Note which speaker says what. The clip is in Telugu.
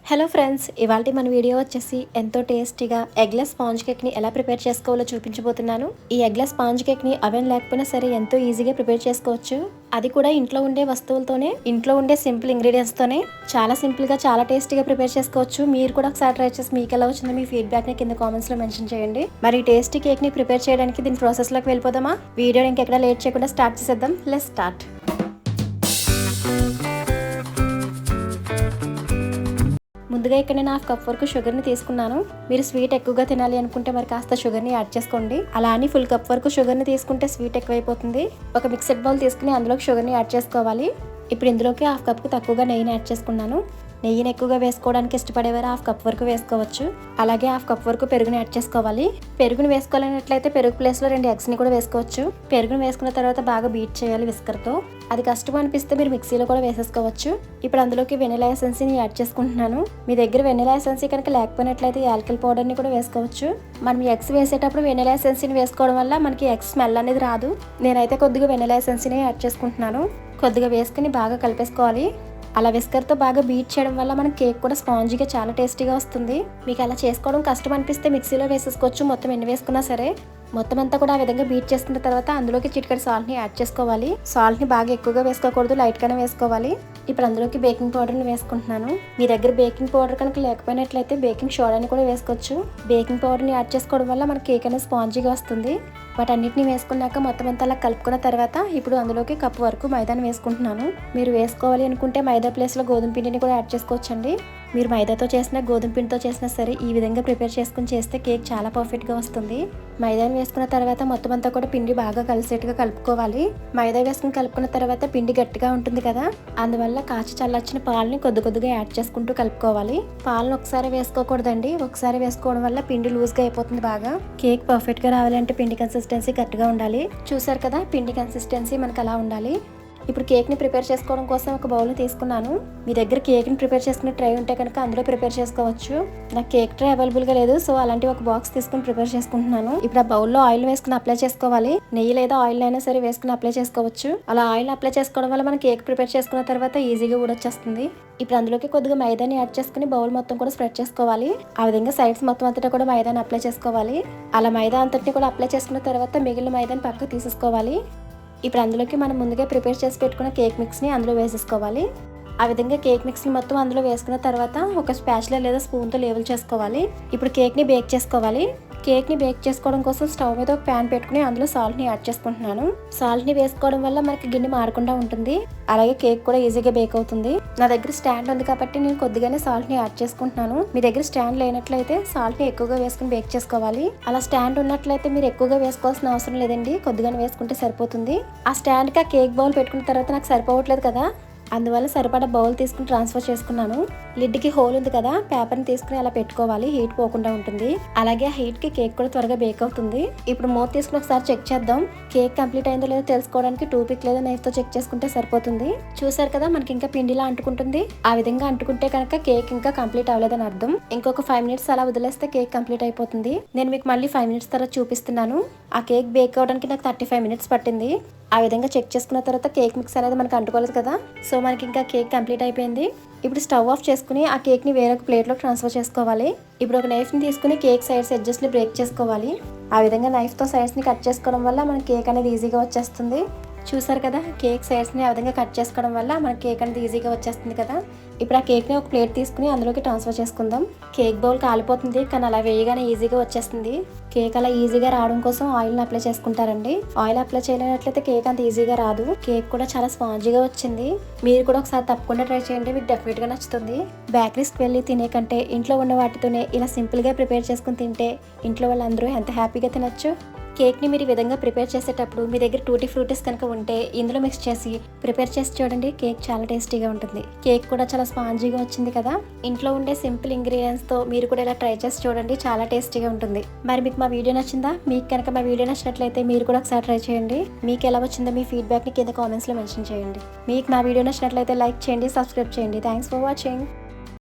Speaker 1: హలో ఫ్రెండ్స్, ఇవాల్టి మన వీడియో వచ్చేసి ఎంతో టేస్టీగా ఎగ్లెస్ స్పాంజ్ కేక్ని ఎలా ప్రిపేర్ చేసుకోవాలో చూపించబోతున్నాను. ఈ ఎగ్లెస్ స్పాంజ్ కేక్ని అవెన్ లేకపోయినా సరే ఎంతో ఈజీగా ప్రిపేర్ చేసుకోవచ్చు. అది కూడా ఇంట్లో ఉండే వస్తువులతోనే, ఇంట్లో ఉండే సింపుల్ ఇంగ్రీడియంట్స్తోనే చాలా సింపుల్గా చాలా టేస్టీగా ప్రిపేర్ చేసుకోవచ్చు. మీరు కూడా ఒకసారి ట్రై చేసి మీకు ఎలా వచ్చిందో మీ ఫీడ్బ్యాక్ని కింద కామెంట్స్లో మెన్షన్ చేయండి. మరి టేస్టీ కేక్ని ప్రిపేర్ చేయడానికి దీని ప్రాసెస్లోకి వెళ్ళిపోదామా? వీడియోని ఇంకెక్కడ లేట్ చేయకుండా స్టార్ట్ చేసేద్దాం. Let's start. ముందుగా ఇక్కడ నేను 1/2 కప్ వరకు షుగర్ని తీసుకున్నాను. మీరు స్వీట్ ఎక్కువగా తినాలి అనుకుంటే మరి కాస్త షుగర్ని యాడ్ చేసుకోండి. అలా అని ఫుల్ కప్ వరకు షుగర్ని తీసుకుంటే స్వీట్ ఎక్కువైపోతుంది. ఒక మిక్సెడ్ బౌల్ తీసుకుని అందులోకి షుగర్ని యాడ్ చేసుకోవాలి. ఇప్పుడు ఇందులోకి 1/2 కప్కి తక్కువగా నెయ్యిని యాడ్ చేసుకున్నాను. నెయ్యిని ఎక్కువగా వేసుకోవడానికి ఇష్టపడేవారు 1/2 కప్ వరకు వేసుకోవచ్చు. అలాగే 1/2 కప్ వరకు పెరుగుని యాడ్ చేసుకోవాలి. పెరుగుని వేసుకోవాలన్నట్లయితే పెరుగు ప్లేస్లో 2 ఎగ్స్ని కూడా వేసుకోవచ్చు. పెరుగుని వేసుకున్న తర్వాత బాగా బీట్ చేయాలి విస్కర్తో. అది కష్టం అనిపిస్తే మీరు మిక్సీలో కూడా వేసేసుకోవచ్చు. ఇప్పుడు అందులోకి వెనిలా ఎసెన్స్ని యాడ్ చేసుకుంటున్నాను. మీ దగ్గర వెనిలా ఎసెన్స్ కనుక లేకపోయినట్లయితే యాలకుల పౌడర్ని కూడా వేసుకోవచ్చు. మనం ఎగ్స్ వేసేటప్పుడు వెనిలా ఎసెన్స్ని వేసుకోవడం వల్ల మనకి ఎగ్స్ స్మెల్ అనేది రాదు. నేనైతే కొద్దిగా వెనిలా ఎసెన్స్ని యాడ్ చేసుకుంటున్నాను. కొద్దిగా వేసుకుని బాగా కలిపేసుకోవాలి. అలా విస్కర్తో బాగా బీట్ చేయడం వల్ల మన కేక్ కూడా స్పాంజీగా చాలా టేస్టీగా వస్తుంది. మీకు అలా చేసుకోవడం కష్టం అనిపిస్తే మిక్సీలో వేసేసుకోవచ్చు. మొత్తం ఎన్ని వేసుకున్నా సరే మొత్తం అంతా కూడా ఆ విధంగా బీట్ చేసుకున్న తర్వాత అందులోకి చిటికెడు సాల్ట్ని యాడ్ చేసుకోవాలి. సాల్ట్ని బాగా ఎక్కువగా వేసుకోకూడదు, లైట్గానే వేసుకోవాలి. ఇప్పుడు అందులోకి బేకింగ్ పౌడర్ని వేసుకుంటున్నాను. మీ దగ్గర బేకింగ్ పౌడర్ కనుక లేకపోయినట్లయితే బేకింగ్ సోడాని కూడా వేసుకోవచ్చు. బేకింగ్ పౌడర్ని యాడ్ చేసుకోవడం వల్ల మన కేక్ అనేది స్పాంజీగా వస్తుంది. వాటన్నిటిని వేసుకున్నాక మొత్తం అంతా అలా కలుపుకున్న తర్వాత ఇప్పుడు అందులోకి కప్పు వరకు మైదాని వేసుకుంటున్నాను. మీరు వేసుకోవాలి అనుకుంటే మైదా ప్లేస్లో గోధుమ పిండిని కూడా యాడ్ చేసుకోవచ్చండి. మీరు మైదాతో చేసినా గోధుమ పిండితో చేసినా సరే ఈ విధంగా ప్రిపేర్ చేసుకుని చేస్తే కేక్ చాలా పర్ఫెక్ట్గా వస్తుంది. మైదాని వేసుకున్న తర్వాత మొత్తం అంతా కూడా పిండి బాగా కలిసేట్టుగా కలుపుకోవాలి. మైదా వేసుకుని కలుపుకున్న తర్వాత పిండి గట్టిగా ఉంటుంది కదా, అందువల్ల కాచి చల్లార్చిన పాలని కొద్దిగా యాడ్ చేసుకుంటూ కలుపుకోవాలి. పాలను ఒకసారి వేసుకోకూడదండి. ఒకసారి వేసుకోవడం వల్ల పిండి లూజ్గా అయిపోతుంది. బాగా కేక్ పర్ఫెక్ట్గా రావాలంటే పిండి కన్సిస్టెన్సీ కరెక్ట్గా ఉండాలి. చూసారు కదా, పిండి కన్సిస్టెన్సీ మనకు అలా ఉండాలి. ఇప్పుడు కేక్ని ప్రిపేర్ చేసుకోవడం కోసం ఒక బౌల్ని తీసుకున్నాను. మీ దగ్గర కేక్ని ప్రిపేర్ చేసుకునే ట్రై ఉంటే కనుక అందులో ప్రిపేర్ చేసుకోవచ్చు. నాకు కేక్ ట్రై అవైలబుల్గా లేదు, సో అలాంటి ఒక బాక్స్ తీసుకుని ప్రిపేర్ చేసుకుంటున్నాను. ఇప్పుడు ఆ బౌల్లో ఆయిల్ వేసుకుని అప్లై చేసుకోవాలి. నెయ్యి లేదా ఆయిల్ అయినా సరే వేసుకుని అప్లై చేసుకోవచ్చు. అలా ఆయిల్ అప్లై చేసుకోవడం వల్ల మనం కేక్ ప్రిపేర్ చేసుకున్న తర్వాత ఈజీగా ఊడొచ్చేస్తుంది. ఇప్పుడు అందులోకి కొద్దిగా మైదాని యాడ్ చేసుకుని బౌల్ మొత్తం కూడా స్ప్రెడ్ చేసుకోవాలి. ఆ విధంగా సైడ్స్ మొత్తం అంతటా కూడా మైదాని అప్లై చేసుకోవాలి. అలా మైదా అంతటిని కూడా అప్లై చేసుకున్న తర్వాత మిగిలిన మైదాని పక్కకు తీసేసుకోవాలి. ఇప్పుడు అందులోకి మనం ముందుగా ప్రిపేర్ చేసి పెట్టుకున్న కేక్ మిక్స్ని అందులో వేసేసుకోవాలి. ఆ విధంగా కేక్ మిక్స్ని మొత్తం అందులో వేసుకున్న తర్వాత ఒక స్పాచులా లేదా స్పూన్తో లేవల్ చేసుకోవాలి. ఇప్పుడు కేక్ని బేక్ చేసుకోవాలి. కేక్ని బేక్ చేసుకోవడం కోసం స్టవ్ మీద ఒక ప్యాన్ పెట్టుకుని అందులో సాల్ట్ని యాడ్ చేసుకుంటున్నాను. సాల్ట్ని వేసుకోవడం వల్ల మనకి గిన్నె మారకుండా ఉంటుంది. అలాగే కేక్ కూడా ఈజీగా బేక్ అవుతుంది. నా దగ్గర స్టాండ్ ఉంది కాబట్టి నేను కొద్దిగానే సాల్ట్ని యాడ్ చేసుకుంటున్నాను. మీ దగ్గర స్టాండ్ లేనట్లయితే సాల్ట్ని ఎక్కువగా వేసుకుని బేక్ చేసుకోవాలి. అలా స్టాండ్ ఉన్నట్లయితే మీరు ఎక్కువగా వేసుకోవాల్సిన అవసరం లేదండి, కొద్దిగానే వేసుకుంటే సరిపోతుంది. ఆ స్టాండ్కి ఆ కేక్ బౌల్ పెట్టుకున్న తర్వాత నాకు సరిపోవట్లేదు కదా, అందువల్ల సరిపడా బౌల్ తీసుకుని ట్రాన్స్ఫర్ చేసుకున్నాను. లిడ్కి హోల్ ఉంది కదా, పేపర్ని తీసుకుని అలా పెట్టుకోవాలి, హీట్ పోకుండా ఉంటుంది. అలాగే హీట్కి కేక్ కూడా త్వరగా బేక్ అవుతుంది. ఇప్పుడు మూత తీసుకుని ఒకసారి చెక్ చేద్దాం. కేక్ కంప్లీట్ అయిందో లేదో తెలుసుకోవడానికి టూపిక్ లేదా నైఫ్తో చెక్ చేసుకుంటే సరిపోతుంది. చూసారు కదా, మనకి ఇంకా పిండిలా అంటుకుంటుంది. ఆ విధంగా అంటుకుంటే కనుక కేక్ ఇంకా కంప్లీట్ అవ్వలేదని అర్థం. ఇంకొక 5 మినిట్స్ అలా వదిలేస్తే కేక్ కంప్లీట్ అయిపోతుంది. నేను మీకు మళ్ళీ 5 మినిట్స్ తర్వాత చూపిస్తున్నాను. ఆ కేక్ బేక్ అవడానికి నాకు 35 మినిట్స్ పట్టింది. ఆ విధంగా చెక్ చేసుకున్న తర్వాత కేక్ మిక్స్ అనేది మనకు అంటుకోలేదు కదా, సో మనకి ఇంకా కేక్ కంప్లీట్ అయిపోయింది. ఇప్పుడు స్టవ్ ఆఫ్ చేసుకుని ఆ కేక్ని వేరొక ప్లేట్లో ట్రాన్స్ఫర్ చేసుకోవాలి. ఇప్పుడు ఒక నైఫ్ని తీసుకుని కేక్ సైడ్స్ ఎడ్జెస్ని బ్రేక్ చేసుకోవాలి. ఆ విధంగా నైఫ్తో సైడ్స్ని కట్ చేసుకోవడం వల్ల మన కేక్ అనేది ఈజీగా వచ్చేస్తుంది. చూసారు కదా, కేక్ సైడ్స్ని ఆ విధంగా కట్ చేసుకోవడం వల్ల మన కేక్ అనేది ఈజీగా వచ్చేస్తుంది కదా. ఇప్పుడు ఆ కేక్ని ఒక ప్లేట్ తీసుకుని అందులోకి ట్రాన్స్ఫర్ చేసుకుందాం. కేక్ బౌల్ కాలిపోతుంది, కానీ అలా వేయగానే ఈజీగా వచ్చేస్తుంది. కేక్ అలా ఈజీగా రావడం కోసం ఆయిల్ని అప్లై చేసుకుంటారండి. ఆయిల్ అప్లై చేయలేనట్లయితే కేక్ అంత ఈజీగా రాదు. కేక్ కూడా చాలా స్పాంజీగా వచ్చింది. మీరు కూడా ఒకసారి తప్పకుండా ట్రై చేయండి, మీకు డెఫినెట్గా నచ్చుతుంది. బేకరీస్కి వెళ్ళి తినే కంటే ఇంట్లో ఉన్న వాటితోనే ఇలా సింపుల్గా ప్రిపేర్ చేసుకుని తింటే ఇంట్లో వాళ్ళందరూ ఎంత హ్యాపీగా తినచ్చు. కేక్ని మీరు ఈ విధంగా ప్రిపేర్ చేసేటప్పుడు మీ దగ్గర టూటీ ఫ్రూటీస్ కనుక ఉంటే ఇందులో మిక్స్ చేసి ప్రిపేర్ చేసి చూడండి, కేక్ చాలా టేస్టీగా ఉంటుంది. కేక్ కూడా చాలా స్పాంజీగా వచ్చింది కదా. ఇంట్లో ఉండే సింపుల్ ఇంగ్రీడియంట్స్తో మీరు కూడా ఇలా ట్రై చేసి చూడండి, చాలా టేస్టీగా ఉంటుంది. మరి మీకు మా వీడియో నచ్చిందా? మీకు కనుక మా వీడియో నచ్చినట్లయితే మీరు కూడా ఒకసారి ట్రై చేయండి. మీకు ఎలా వచ్చిందో మీ ఫీడ్బ్యాక్ని కింద కామెంట్స్లో మెన్షన్ చేయండి. మీకు మా వీడియో నచ్చినట్లయితే లైక్ చేయండి, సబ్స్క్రైబ్ చేయండి. Thanks for watching.